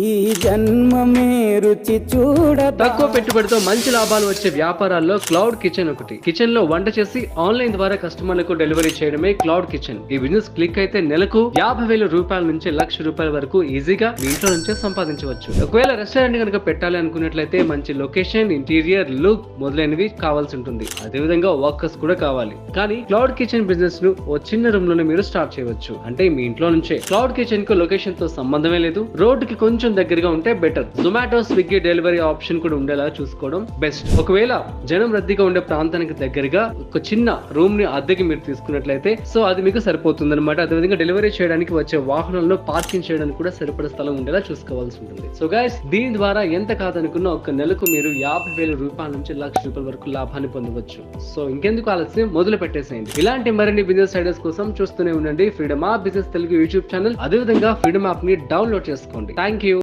ఈ జన్మమే రుచి చూడ. తక్కువ పెట్టుబడితో మంచి లాభాలు వచ్చే వ్యాపారాల్లో క్లౌడ్ కిచెన్ ఒకటి. కిచెన్ లో వంట చేసి ఆన్లైన్ ద్వారా కస్టమర్లకు డెలివరీ చేయడమే క్లౌడ్ కిచెన్. ఈ బిజినెస్ క్లిక్ అయితే నెలకు 50,000 రూపాయల నుంచి ₹1,00,000 వరకు ఈజీగా మీ ఇంట్లో నుంచే సంపాదించవచ్చు. ఒకవేళ రెస్టారెంట్ కనుక పెట్టాలి అనుకున్నట్లయితే మంచి లొకేషన్, ఇంటీరియర్, లుక్ మొదలైనవి కావాల్సి ఉంటుంది. అదే విధంగా వర్కర్స్ కూడా కావాలి. కానీ క్లౌడ్ కిచెన్ బిజినెస్ ను ఓ చిన్న రూమ్ లోనే మీరు స్టార్ట్ చేయవచ్చు. అంటే మీ ఇంట్లో నుంచే. క్లౌడ్ కిచెన్ కు లొకేషన్ తో సంబంధమే లేదు. రోడ్డుకి కొంచెం దగ్గరగా ఉంటే better. Zomato, Swiggy delivery option కూడా ఉండేలా చూసుకోవడం బెస్ట్. ఒకవేళ జనం రద్దీగా ఉండే ప్రాంతానికి దగ్గరగా ఒక చిన్న రూమ్ ని అద్దెకి మీరు తీసుకున్నట్లయితే సో అది మీకు సరిపోతుంది అనమాట. అదేవిధంగా డెలివరీ చేయడానికి వచ్చే వాహనంలో పార్కింగ్ చేయడానికి కూడా సరిపడే స్థలం ఉండేలా చూసుకోవాల్సి ఉంటుంది. సో గైస్, దీని ద్వారా ఎంత కాదనుకున్నా ఒక నెలకు మీరు ₹50,000 నుంచి ₹1,00,000 వరకు లాభాన్ని పొందవచ్చు. సో ఇంకెందుకు ఆలస్యం, మొదలు పెట్టేసేయండి. ఇలాంటి మరిన్ని బిజినెస్ ఐడియాస్ కోసం చూస్తూనే ఉండండి freedom app business Telugu YouTube channel. అదేవిధంగా ఫ్రీడమ్ యాప్ ని డౌన్లోడ్ చేసుకోండి. Thank you.